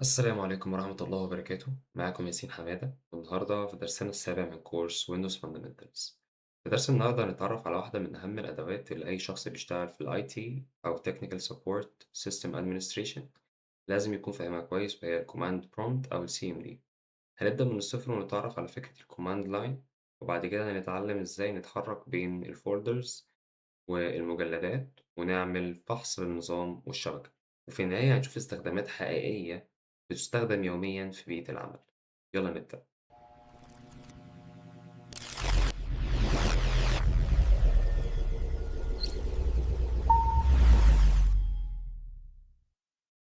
السلام عليكم ورحمة الله وبركاته. معاكم ياسين حمادة، والنهاردة في درسنا السابع من كورس Windows Fundamentals. في درس النهاردة هنتعرف على واحدة من أهم الأدوات اللي أي شخص بيشتغل في ال IT أو Technical Support System Administration لازم يكون فاهمها كويس، وهي ال Command Prompt أو ال CMD. هنبدأ من الصفر ونتعرف على فكرة ال Command Line، وبعد كده هنتعلم إزاي نتحرك بين الفولدرز والمجلدات ونعمل فحص للنظام والشبكة، وفي النهاية هنشوف استخدامات حقيقية بتستخدم يوميا في بيئة العمل. يلا نبدأ.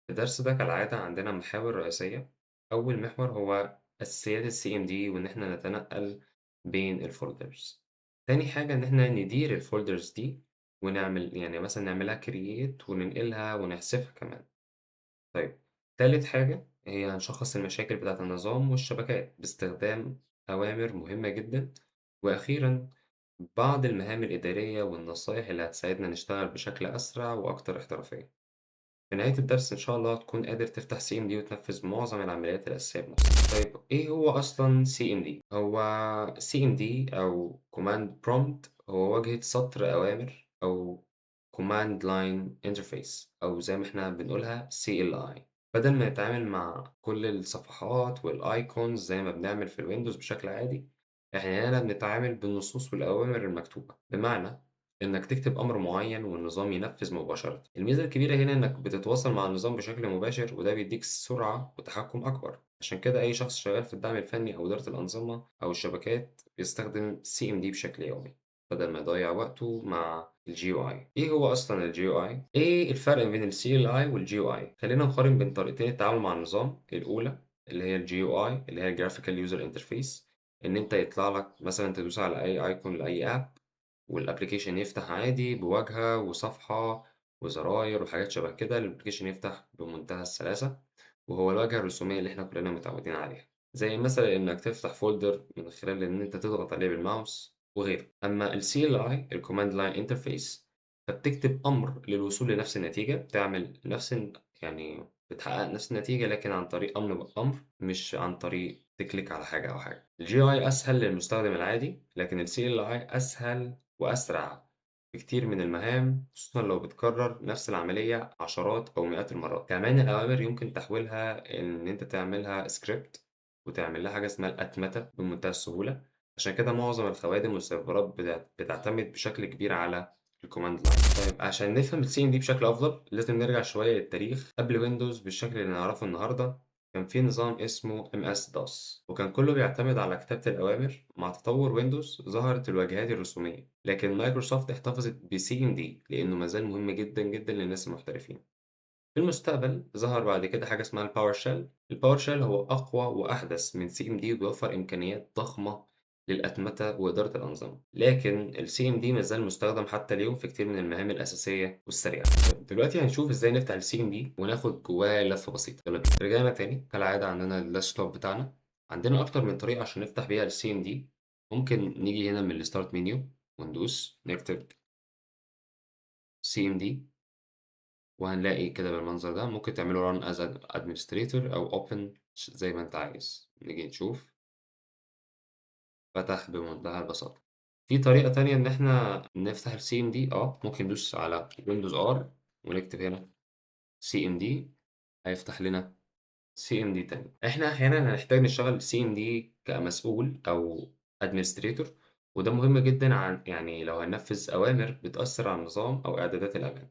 في الدرس ده كالعادة عندنا محاور رئيسية. أول محور هو أساسيات ال CMD وإن إحنا نتنقل بين الفولدرز. تاني حاجة إن إحنا ندير الفولدرز دي ونعمل مثلا نعملها create وننقلها ونحذفها كمان. طيب، تالت حاجة هي هنشخص المشاكل بتاعة النظام والشبكات باستخدام أوامر مهمة جدًا، وأخيرًا بعض المهام الإدارية والنصايح اللي هتساعدنا نشتغل بشكل أسرع وأكتر احترافية. في نهاية الدرس إن شاء الله هتكون قادر تفتح CMD وتنفذ معظم العمليات الأساسية بنفسك. طيب، إيه هو أصلًا CMD؟ هو CMD أو Command Prompt هو واجهة سطر أوامر أو Command Line Interface أو زي ما إحنا بنقولها CLI. بدل ما نتعامل مع كل الصفحات والicons زي ما بنعمل في الويندوز بشكل عادي، إحنا هنا بنتعامل بالنصوص والأوامر المكتوبة، بمعنى إنك تكتب أمر معين والنظام ينفذ مباشرة. الميزة الكبيرة هنا إنك بتتواصل مع النظام بشكل مباشر، وده بيديك سرعة وتحكم أكبر. عشان كده أي شخص شغال في الدعم الفني أو إدارة الأنظمة أو الشبكات بيستخدم CMD بشكل يومي بدل ما يضيع وقته مع ال GUI. إيه هو أصلا ال GUI؟ إيه الفرق بين ال CLI وال GUI؟ خلينا نقارن بين طريقتين التعامل مع النظام. الأولى اللي هي ال GUI اللي هي Graphical User Interface، إن أنت يطلع لك مثلا تدوس على أي أيكون لأي أب والأبلكيشن يفتح عادي بواجهة وصفحة وزراير وحاجات شبه كده. الأبلكيشن يفتح بمنتهى السلاسة، وهو الواجهة الرسومية اللي إحنا كلنا متعودين عليها، زي مثلا إنك تفتح فولدر من خلال إن أنت تضغط عليه بالماوس وغيره. أما ال CLI ال Command Line Interface فبتكتب أمر للوصول لنفس النتيجة، بتعمل نفس بتحقق نفس النتيجة لكن عن طريق أمر بأمر، مش عن طريق تكليك على حاجة أو حاجة. ال GUI أسهل للمستخدم العادي، لكن ال CLI أسهل وأسرع بكتير من المهام، خصوصًا لو بتكرر نفس العملية عشرات أو مئات المرات. كمان الأوامر يمكن تحويلها إن أنت تعملها script وتعمل لها حاجة اسمها الأتمتة بمنتهى السهولة. عشان كده معظم الخوادم والسيرفرات بتعتمد بشكل كبير على الcommand line. طيب، عشان نفهم الCMD بشكل أفضل لازم نرجع شوية للتاريخ. قبل ويندوز بالشكل اللي نعرفه النهاردة كان في نظام اسمه MS-DOS، وكان كله بيعتمد على كتابة الأوامر. مع تطور ويندوز ظهرت الواجهات الرسومية، لكن مايكروسوفت احتفظت بCMD لأنه مازال مهم جدا جدا للناس المحترفين. في المستقبل ظهر بعد كده حاجة اسمها الباور شيل. الباور شيل هو أقوى وأحدث من CMD وبيوفر إمكانيات ضخمة للأتمتة وإدارة الأنظمة، لكن ال CMD مازال مستخدم حتى اليوم في كتير من المهام الأساسية والسريعة. طيب، دلوقتي هنشوف إزاي نفتح ال CMD وناخد جواه لفة بسيطة. يلا بينا. رجعنا تاني كالعادة، عندنا الديسكتوب بتاعنا. عندنا أكتر من طريقة عشان نفتح بيها ال CMD. ممكن نيجي هنا من الستارت منيو وندوس نكتب CMD، وهنلاقي كده بالمنظر ده. ممكن تعمله run as administrator أو open زي ما أنت عايز. نيجي نشوف، فتح بمنتهى البساطة. في طريقة تانية إن إحنا نفتح ال CMD. ممكن ندوس على Windows R ونكتب هنا CMD، هيفتح لنا CMD تاني. إحنا أحيانا هنحتاج نشتغل CMD كمسؤول أو administrator، وده مهم جدا عن لو هننفذ أوامر بتأثر على النظام أو إعدادات الأمان.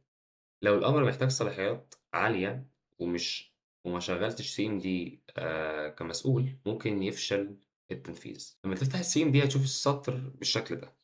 لو الأمر محتاج صلاحيات عالية وما شغّلتش CMD كمسؤول، ممكن يفشل التنفيذ. لمّا تفتح الCMD هتشوف السطر بالشكل ده.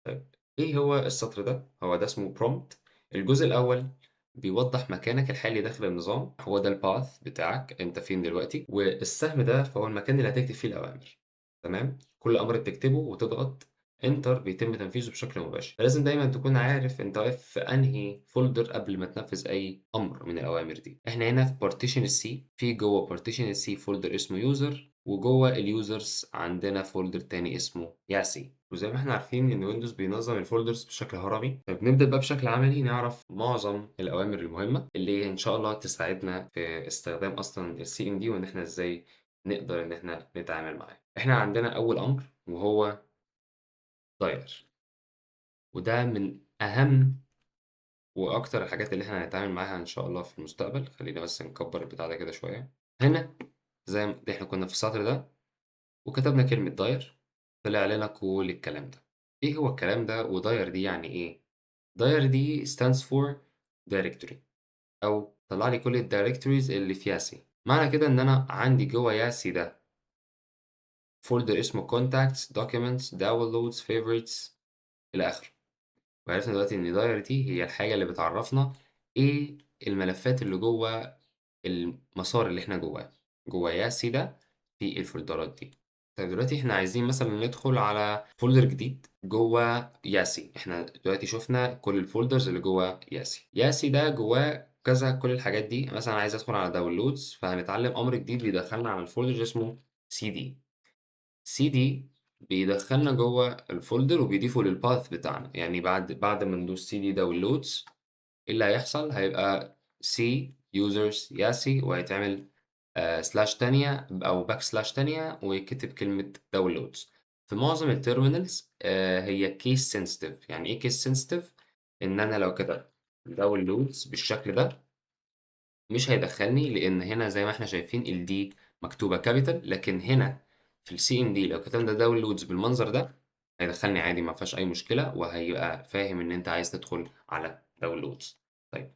طيب، إيه هو السطر ده؟ هو ده اسمه prompt. الجزء الأول بيوضّح مكانك الحالي داخل النظام، هو ده الpath بتاعك، أنت فين دلوقتي، والسهم ده فهو المكان اللي هتكتب فيه الأوامر. تمام؟ كل أمر بتكتبه وتضغط enter بيتم تنفيذه بشكل مباشر. فلازم دايمًا تكون عارف أنت واقف في أنهي folder قبل ما تنفذ أي أمر من الأوامر دي. إحنا هنا في partition الC، في جوّه partition الC folder اسمه user وجوه اليوزرز عندنا فولدر تاني اسمه ياسي. وزي ما احنا عارفين ان ويندوز بينظم الفولدرز بشكل هرمي، فبنبدأ بقى بشكل عملي نعرف معظم الأوامر المهمة اللي إن شاء الله تساعدنا في استخدام أصلا السي ام دي، وإن احنا إزاي نقدر إن احنا نتعامل معاه. احنا عندنا أول أمر وهو داير، وده من أهم وأكتر الحاجات اللي إحنا هنتعامل معاها إن شاء الله في المستقبل. خلينا بس نكبر البتاع ده كده شوية. هنا زي ما إحنا كنا في السطر ده وكتبنا كلمة داير، طلع لنا كل الكلام ده. إيه هو الكلام ده؟ وداير دي يعني إيه؟ داير دي stands for directory، أو طلع لي كل الدايركتوريز اللي في ياسي. معنى كده إن أنا عندي جوه ياسي ده فولدر اسمه contacts documents downloads favorites إلى آخره. وعرفنا دلوقتي إن داير دي هي الحاجة اللي بتعرفنا إيه الملفات اللي جوه المسار اللي إحنا جواه، جوه ياسي ده في الفولدرات دي. طيب دلوقتي إحنا عايزين مثلا ندخل على فولدر جديد جوه ياسي. إحنا دلوقتي شفنا كل الفولدرز اللي جوه ياسي. ياسي ده جواه كذا كل الحاجات دي. مثلا عايز أدخل على داونلودز، فهنتعلم أمر جديد بيدخلنا على الفولدر اسمه سي دي. سي دي بيدخلنا جوه الفولدر وبيضيفه للباث بتاعنا. يعني بعد ما ندوس سي دي داونلودز، إيه اللي هيحصل؟ هيبقى سي يوزرز ياسي، وهيتعمل سلاش تانية أو باك سلاش تانية ويكتب كلمة داونلودز. في معظم التيرمينالز هي كيس سنسيتيف. يعني إيه كيس سنسيتيف؟ إن أنا لو كتبت داونلودز بالشكل ده مش هيدخلني، لأن هنا زي ما إحنا شايفين الدي مكتوبة كابيتال، لكن هنا في السي ام دي لو كتبنا داونلودز بالمنظر ده هيدخلني عادي، ما فيهاش أي مشكلة، وهيبقى فاهم إن أنت عايز تدخل على داونلودز. طيب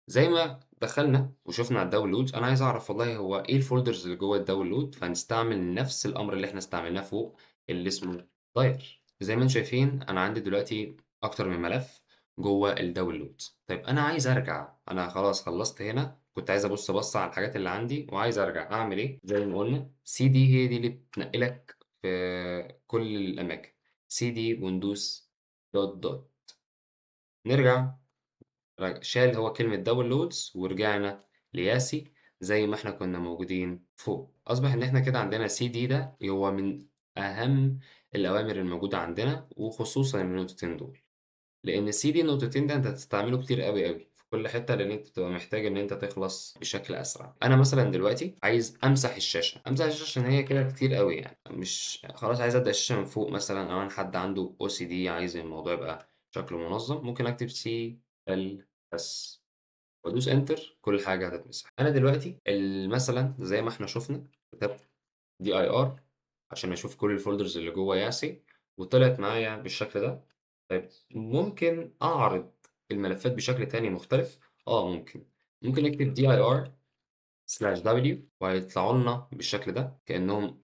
زي ما دخلنا وشفنا على الداونلودز، انا عايز اعرف والله هو ايه الفولدرز اللي جوه الداونلود، فهنستعمل نفس الامر اللي احنا استعملناه فوق اللي اسمه داير. زي ما انتم شايفين انا عندي دلوقتي اكتر من ملف جوه الداونلودز. طيب انا عايز ارجع، انا خلاص خلصت هنا، كنت عايز بص على الحاجات اللي عندي وعايز ارجع. اعمل ايه؟ زي ما قلنا سي دي هي دي اللي بتنقلك في كل الاماكن. سي دي وندوس دوت. نرجع، شال هو كلمة داونلودز ورجعنا لياسي زي ما احنا كنا موجودين فوق. أصبح إن احنا كده عندنا سي دي ده هو من أهم الأوامر الموجودة عندنا، وخصوصا النقطتين دول، لأن السي دي النقطتين ده أنت هتستعمله كتير قوي في كل حتة، لأن أنت بتبقى محتاج إن أنت تخلص بشكل أسرع. أنا مثلا دلوقتي عايز أمسح الشاشة، عشان هي كده كتير قوي، يعني مش خلاص عايز أبدأ الشاشة من فوق مثلا، أو أنا حد عنده أو سي دي عايز الموضوع يبقى شكله منظم، ممكن أكتب سي ال بس وادوس انتر، كل حاجه هتتمسح. انا دلوقتي مثلا زي ما احنا شفنا كتبت دي اي ار عشان اشوف كل الفولدرز اللي جوه ياسي، وطلعت معايا بالشكل ده. طيب ممكن اعرض الملفات بشكل تاني مختلف. ممكن اكتب دي اي ار سلاش دبليو وهيطلعوا لنا بالشكل ده كانهم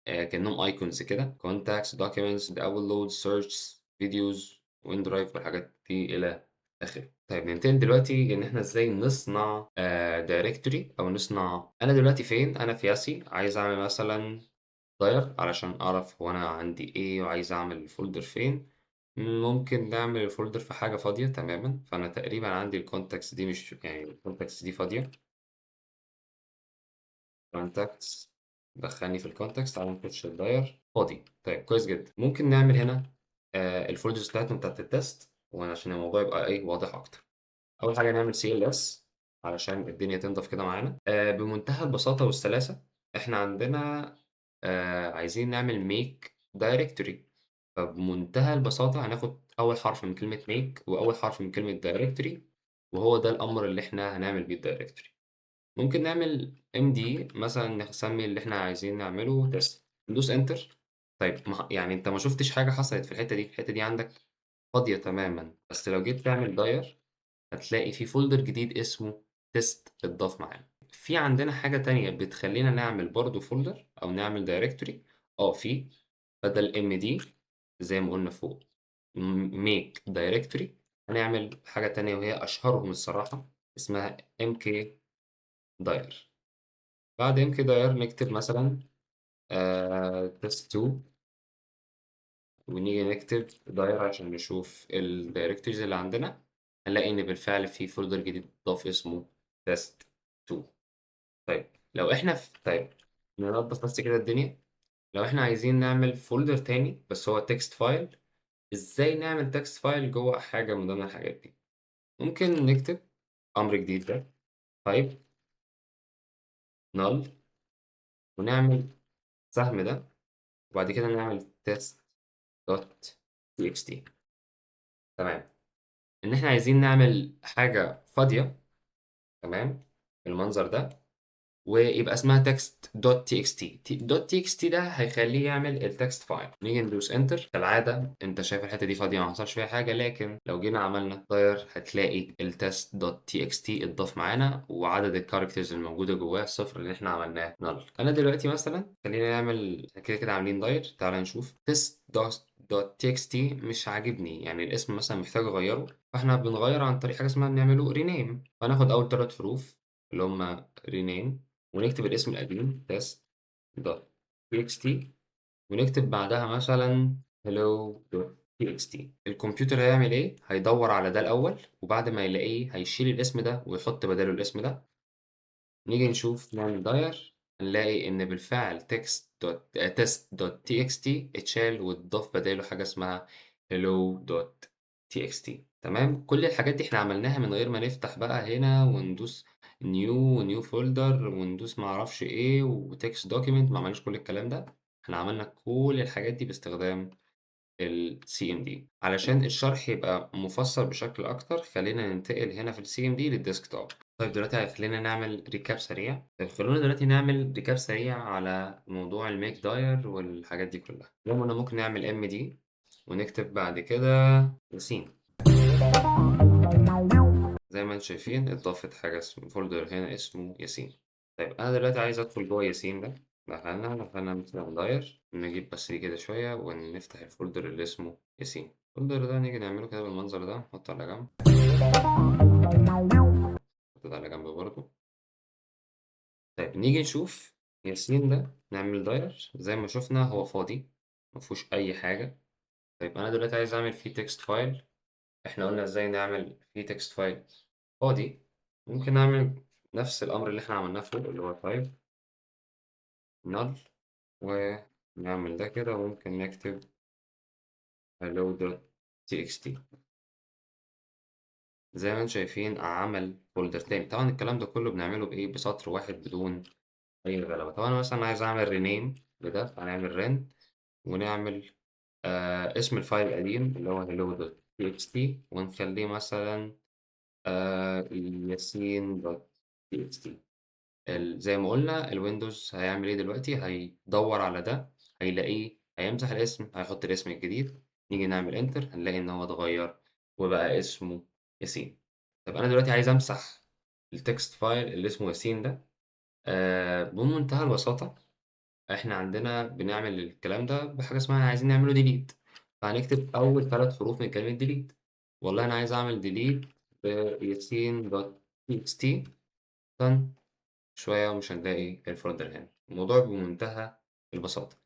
ايكونز كده: contacts documents downloads search videos وين درايف والحاجات دي الى اخره. طيب ننتقل دلوقتي ان احنا ازاي نصنع دايركتوري او نصنع. انا دلوقتي فين؟ انا في ياسي، عايز اعمل مثلا داير علشان اعرف هو انا عندي ايه وعايز اعمل الفولدر فين. ممكن نعمل الفولدر في حاجة فاضية تماما، فانا تقريبا عندي الكونتاكس دي، مش يعني الكونتاكس دي فاضية. كونتاكتس، دخلني في الكونتاكست. تعالى نخش الداير فاضي. طيب كويس جدا. ممكن نعمل هنا الفولدرز بتاعتنا بتاعت التست، وعشان الموضوع يبقى ايه واضح اكتر. اول حاجه نعمل سي ال اس علشان الدنيا تنضف كده معانا بمنتهى البساطه والسلاسه. احنا عندنا عايزين نعمل ميك دايركتوري، فبمنتهى البساطه هناخد اول حرف من كلمه ميك واول حرف من كلمه دايركتوري، وهو ده الامر اللي احنا هنعمل بيه الدايركتوري. ممكن نعمل MD مثلا، نسمي اللي احنا عايزين نعمله تيست، ندوس انتر. طيب يعني انت ما شفتش حاجة حصلت في الحتة دي. الحتة دي عندك فاضية تماما، بس لو جيت تعمل داير هتلاقي في فولدر جديد اسمه تيست اتضاف معانا. في عندنا حاجة تانية بتخلينا نعمل برضو فولدر او نعمل دايركتوري. في بدل MD زي ما قلنا فوق ميك دايركتوري، هنعمل حاجة تانية وهي أشهرهم الصراحة، اسمها MK داير. بعد يمكن داير نكتب مثلا تيست 2، ونيجي نكتب داير عشان نشوف الدايركتوريز اللي عندنا، هنلاقي إن بالفعل في فولدر جديد ضاف اسمه تيست 2. طيب لو إحنا طيب ننظف بس كده الدنيا. لو إحنا عايزين نعمل folder تاني بس هو text file، إزاي نعمل text file جوّه حاجة من ضمن الحاجات دي؟ ممكن نكتب أمر جديد ده type null ونعمل سهم ده، وبعد كده نعمل test.txt. تمام. إن إحنا عايزين نعمل حاجة فاضية، تمام، بالمنظر ده، ويبقى اسمها text.txt. .txt ده هيخلّيه يعمل الtext file. نيجي ندوس enter. كالعادة أنت شايف الحتة دي فاضية ما حصلش فيها حاجة، لكن لو جينا عملنا dir هتلاقي الtest.txt اتضاف معانا وعدد الcharacters الموجودة جواه صفر لإن إحنا عملناه null. أنا دلوقتي مثلًا خلّينا نعمل إحنا كده عاملين dir. تعالَ نشوف test.txt مش عاجبني، يعني الاسم مثلًا محتاج أغيّره، فإحنا بنغيّر عن طريق حاجة اسمها بنعمل له rename. فهناخد أول 3 حروف اللي هم rename ونكتب الاسم القديم test.txt ونكتب بعدها مثلًا hello.txt. الكمبيوتر هيعمل إيه؟ هيدوّر على ده الأول، وبعد ما يلاقيه هيشيل الاسم ده ويحط بداله الاسم ده. نيجي نشوف نعمل dir هنلاقي إن بالفعل test.txt اتشال واتضاف بداله حاجة اسمها hello.txt. تمام؟ كل الحاجات دي إحنا عملناها من غير ما نفتح بقى هنا وندوس new folder وندوس ما أعرفش إيه وtext document. ما عملناش كل الكلام ده، إحنا عملنا كل الحاجات دي باستخدام الCMD. علشان الشرح يبقى مفصل بشكل أكتر خلّينا ننتقل هنا في الCMD للديسكتوب. طيب دلوقتي خلّينا نعمل recap سريع. طيب خلّونا دلوقتي نعمل recap سريع على موضوع الmake dir والحاجات دي كلّها. قلنا ممكن نعمل MD ونكتب بعد كده ياسين. زي ما أنتم شايفين اتضافت حاجة folder هنا اسمه ياسين. طيب أنا دلوقتي عايز أدخل جوّه ياسين ده. دخلنا مثلًا dir نجيب بس دي كده شوية ونفتح الfolder اللي اسمه ياسين. الfolder ده نيجي نعمله كده بالمنظر ده، نحطه على جنب. نحط ده على جنب برضه. طيب نيجي نشوف ياسين ده نعمل dir زي ما شُفنا هو فاضي، ما فيهوش أي حاجة. طيب أنا دلوقتي عايز أعمل فيه text file. إحنا قُلنا إزاي نعمل فيه text file فاضي. ممكن نعمل نفس الأمر اللي إحنا عملناه فوق اللي هو type null ونعمل ده كده وممكن نكتب hello.txt. زي ما أنتم شايفين عمل folder تاني. طبعًا الكلام ده كله بنعمله بإيه، بسطر واحد بدون أي غلبة. طب أنا مثلًا عايز أعمل rename لده، فهنعمل ren ونعمل اسم الفايل القديم اللي هو hello.txt ونخليه مثلًا ياسين.txt. زي ما قُلنا الويندوز هيعمل إيه دلوقتي، هيدوّر على ده، هيلاقيه، هيمسح الاسم، هيحط الاسم الجديد. نيجي نعمل enter هنلاقي إن هو اتغيّر وبقى اسمه ياسين. طب أنا دلوقتي عايز أمسح الtext file اللي اسمه ياسين ده. بمنتهى البساطة إحنا عندنا بنعمل الكلام ده بحاجة اسمها عايزين نعمل له delete. فهنكتب أول 3 حروف من كلمة delete. والله أنا عايز أعمل delete ياسين.txt done. شوية ومش هنلاقي الfolder هنا. الموضوع بمنتهى البساطة.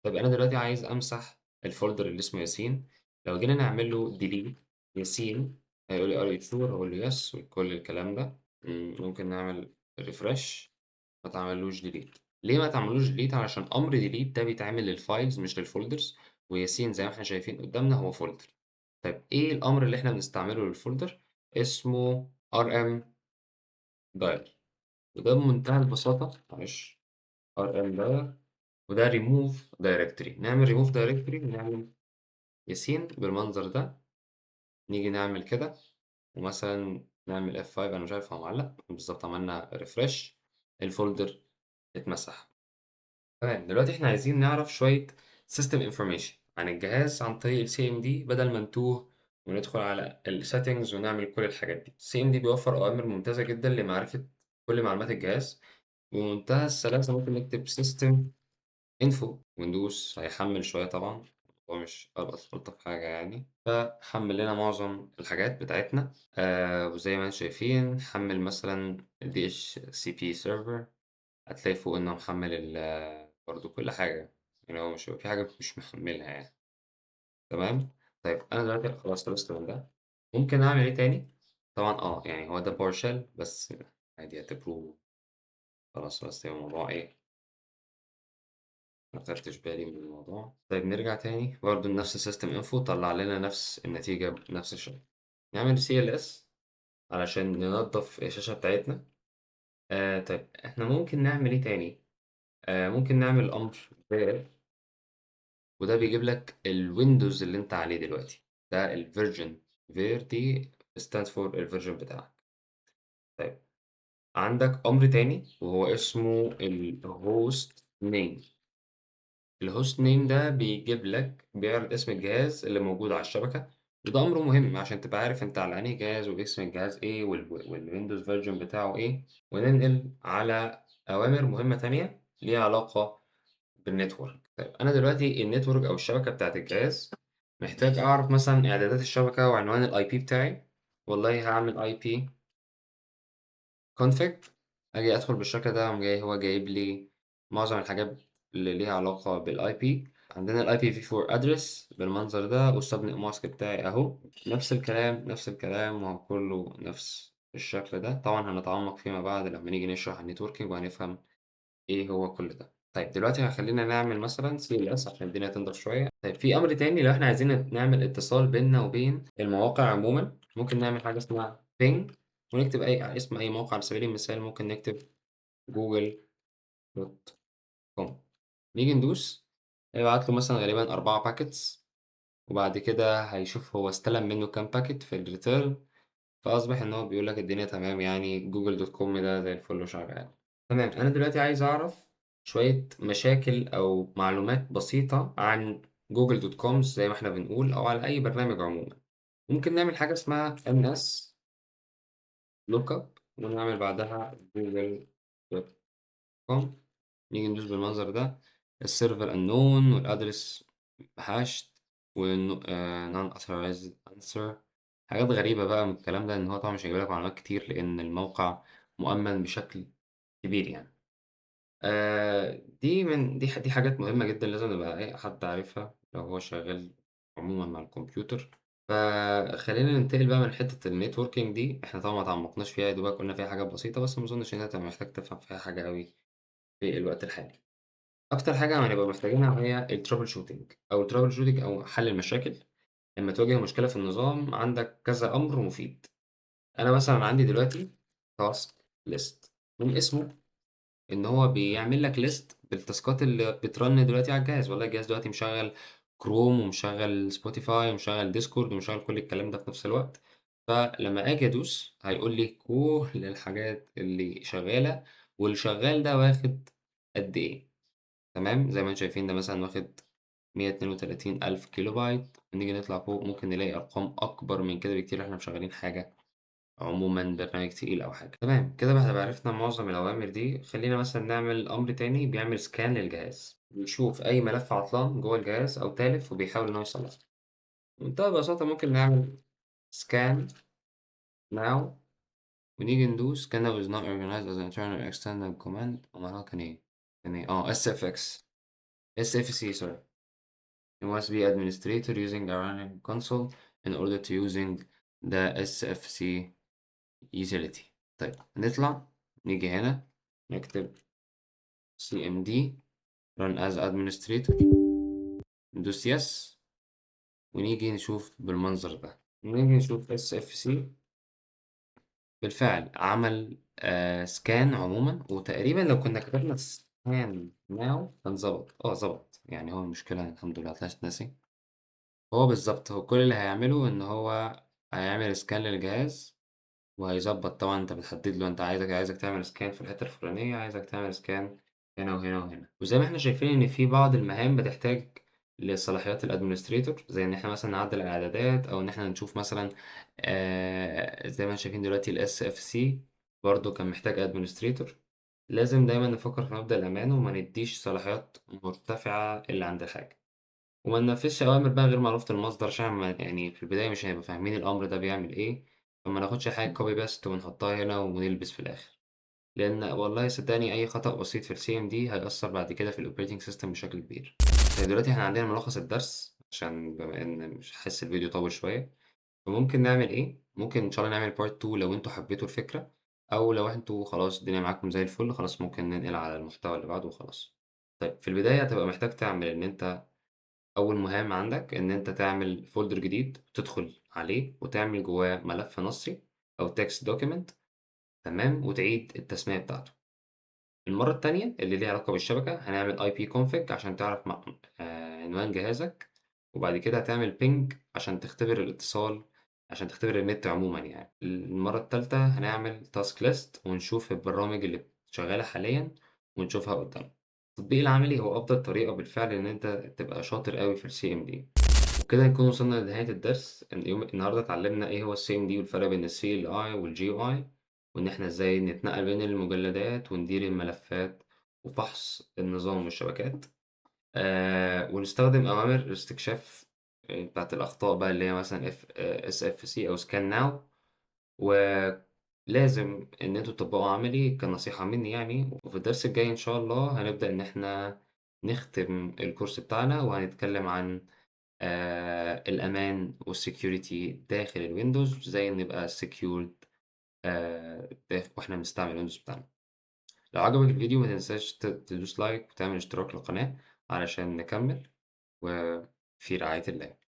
طيب أنا دلوقتي عايز أمسح الfolder اللي اسمه ياسين. لو جينا نعمل له delete ياسين هيقول لي are you sure؟ هاقول له yes وكل الكلام ده. ممكن نعمل refresh ما تعملوش delete. ليه ما تعملوش delete؟ علشان أمر delete ده بيتعمل للfiles مش للfolders، وياسين زي ما إحنا شايفين قدامنا هو folder. طيب إيه الأمر اللي إحنا بنستعمله للfolder؟ اسمه rmdir وده بمنتهى البساطة معلش rmdir وده remove directory. نعمل remove directory ونعمل ياسين بالمنظر ده. نيجي نعمل كده ومثلًا نعمل F5. أنا مش عارف هو معلّق. بالضبط عملنا refresh الfolder اتمسح. تمام. دلوقتي إحنا عايزين نعرف شوية system information عن الجهاز عن طريق الCMD بدل ما نتوه وندخل على الsettings ونعمل كل الحاجات دي. الCMD بيوفر أوامر ممتازة جدًا لمعرفة كل معلومات الجهاز بمنتهى السلاسة. ممكن نكتب system info وندوس هيحمل شوية طبعًا. هو مش ألطف حاجة يعني. فحمل لنا معظم الحاجات بتاعتنا. وزي ما أنتم شايفين حمل مثلًا الDHCP server. هتلاقي فوق إنه محمّل برضه كل حاجة. يعني هو مش في حاجة مش محمّلها يعني. تمام. طيب أنا دلوقتي خلاص خلصت من ده. ممكن أعمل إيه تاني؟ طبعًا يعني هو ده PowerShell بس عادي اعتبروه خلاص. بس هو الموضوع إيه، ما خدتش بالي من الموضوع. طيب نرجع تاني برضه لنفس الsystem info طلّع لنا نفس النتيجة بنفس الشكل. نعمل CLS علشان ننضّف الشاشة بتاعتنا. طيب إحنا ممكن نعمل إيه تاني؟ ممكن نعمل أمر var وده بيجيب لك الWindows اللي أنت عليه دلوقتي، ده الversion. var دي stands for الversion بتاعك. طيب عندك أمر تاني وهو اسمه الhost name. الhost name ده بيجيب لك بيعرض اسم الجهاز اللي موجود على الشبكة، وده أمر مهم عشان تبقى عارف أنت على أنهي جهاز واسم الجهاز إيه والWindows version بتاعه إيه. وننقل على أوامر مهمة تانية ليها علاقة بالنتورك. طيب أنا دلوقتي النتورك أو الشبكة بتاعة الجهاز محتاج أعرف مثلًا إعدادات الشبكة وعنوان الIP بتاعي. والله هاعمل IP config. آجي أدخل بالشكل ده قام هو جايب لي معظم الحاجات اللي ليها علاقة بالIP. عندنا الIPv4 address بالمنظر ده والsubnet mask بتاعي أهو. نفس الكلام، نفس الكلام وهو كله نفس الشكل ده. طبعًا هنتعمق فيما بعد لمّا نيجي نشرح الnetworking وهنفهم إيه هو كل ده. طيب دلوقتي خلّينا نعمل مثلًا CLS عشان الدنيا تنضف شوية. طيب في أمر تاني لو إحنا عايزين نعمل اتصال بيننا وبين المواقع عمومًا، ممكن نعمل حاجة اسمها ping ونكتب اسم أي موقع. على سبيل المثال ممكن نكتب google.com. نيجي ندوس هيبعت له مثلًا غالبًا 4 packets وبعد كده هيشوف هو استلم منه كام packet في الreturn. فأصبح إن هو بيقول لك الدنيا تمام يعني google.com ده زي الفل وشغال. تمام، أنا دلوقتي عايز أعرف شوية مشاكل أو معلومات بسيطة عن google.com زي ما إحنا بنقول أو على أي برنامج عمومًا. ممكن نعمل حاجة اسمها ms lookup ونعمل بعدها google.com. نيجي ندوس بالمنظر ده الserver unknown والaddress hashed non authorized answer. حاجات غريبة بقى من الكلام ده إن هو طبعًا مش هيجيب لك معلومات كتير لإن الموقع مؤمن بشكل كبير يعني. دي حاجات مهمة جدًا لازم يبقى أي حد عارفها لو هو شغال عمومًا مع الكمبيوتر. فخلّينا ننتقل بقى من حتة الnetworking دي. إحنا طبعًا ما تعمقناش فيها، يا دوبك قلنا فيها حاجات بسيطة، بس ما أظنش إن أنت هتبقى محتاج تفهم فيها حاجة أوي في الوقت الحالي. أكتر حاجة هنبقى محتاجينها وهي الtrouble shooting أو الtrouble shooting أو حل المشاكل. لمّا تواجه مشكلة في النظام عندك كذا أمر مفيد. أنا مثلًا عندي دلوقتي task list من اسمه إن هو بيعمل لك list بالتاسكات اللي بترن دلوقتي على الجهاز. والله الجهاز دلوقتي مشغّل كروم ومشغّل سبوتيفاي ومشغّل ديسكورد ومشغّل كل الكلام ده في نفس الوقت. فلمّا آجي أدوس هيقول لي كل الحاجات اللي شغّالة واللي شغّال ده واخد قد إيه. تمام، زي ما أنتم شايفين ده مثلًا واخد 132,000 كيلو بايت. ونيجي نطلع فوق ممكن نلاقي أرقام أكبر من كده بكتير لو إحنا مشغّلين حاجة عمومًا برنامج تقيل أو حاجة. تمام، كده بقى هنبقى عرفنا معظم الأوامر دي. خلّينا مثلًا نعمل أمر تاني بيعمل scan للجهاز، بيشوف أي ملف عطلان جوّه الجهاز أو تالف وبيحاول إن هو يصلّحه. بمنتهى البساطة ممكن نعمل scan now ونيجي ندوس scanner is not organized as an internal or external command. أومال هو كان إيه؟ كان إيه؟ SFC sorry. You must be administrator using a running console in order to using the SFC utility. طيب نطلع نيجي هنا نكتب cmd run as administrator ندوس yes ونيجي نشوف بالمنظر ده. نيجي نشوف sfc بالفعل عمل scan عموما. وتقريبا لو كنا كتبنا scan now كان ظبط. ظبط يعني. هو المشكلة الحمد لله طلعت ناسي. هو بالظبط هو كل اللي هيعمله إن هو هيعمل scan للجهاز وهيضبّط. طبعًا أنت بتحدد له أنت عايزك تعمل scan في الحتّة الفلانية، عايزك تعمل scan هنا وهنا وهنا. وزي ما إحنا شايفين إن في بعض المهام بتحتاج لصلاحيات الadministrator زي إن إحنا مثلًا نعدّل الإعدادات أو إن إحنا نشوف مثلًا زي ما إحنا شايفين دلوقتي الSFC برضه كان محتاج administrator. لازم دايمًا نفكّر في مبدأ الأمان وما ندّيش صلاحيات مرتفعة إلا عند الحاجة. وما ننفذش أوامر بقى غير معروفة المصدر عشان ما يعني في البداية مش هنبقى فاهمين الأمر ده بيعمل إيه. فما ناخدش حاجة copy paste ونحطها هنا ونلبس في الآخر. لأن والله صدقني أي خطأ بسيط في ال CMD هيأثر بعد كده في ال operating system بشكل كبير. طيب دلوقتي إحنا عندنا ملخص الدرس عشان بما إن مش حاسس الفيديو طوِّل شوية. فممكن نعمل إيه؟ ممكن إن شاء الله نعمل part 2 لو أنتم حبيتوا الفكرة. أو لو أنتم خلاص الدنيا معاكم زي الفل خلاص ممكن ننقل على المحتوى اللي بعده وخلاص. طيب في البداية هتبقى محتاج تعمل إن أنت أول مهام عندك إن أنت تعمل folder جديد تدخل عليه وتعمل جواه ملف نصي أو text document تمام، وتعيد التسمية بتاعته. المرّة التانية اللي ليها علاقة بالشبكة هنعمل IP config عشان تعرف عنوان جهازك، وبعد كده هتعمل ping عشان تختبر الاتصال، عشان تختبر النت عمومًا يعني. المرّة التالتة هنعمل task list ونشوف البرامج اللي شغالة حاليًا ونشوفها قدّامنا. التطبيق العملي هو أفضل طريقة بالفعل إن أنت تبقى شاطر أوي في الCMD. وبكده نكون وصلنا لنهاية الدرس. النهارده اتعلمنا إيه هو الCMD والفرق بين الCLI والGUI، وإن إحنا إزاي نتنقل بين المجلدات وندير الملفات وفحص النظام والشبكات، ونستخدم أوامر الاستكشاف بتاعة الأخطاء بقى اللي هي مثلًا SFC أو scan now. ولازم إن أنتم تطبقوا عملي كنصيحة مني يعني، وفي الدرس الجاي إن شاء الله هنبدأ إن إحنا نختم الكورس بتاعنا وهنتكلم عن الأمان والsecurity داخل الWindows، وإزاي نبقى secured وإحنا بنستعمل الWindows بتاعنا. لو عجبك الفيديو ما تنساش تدوس لايك وتعمل اشتراك للقناة علشان نكمل، وفي رعاية الله.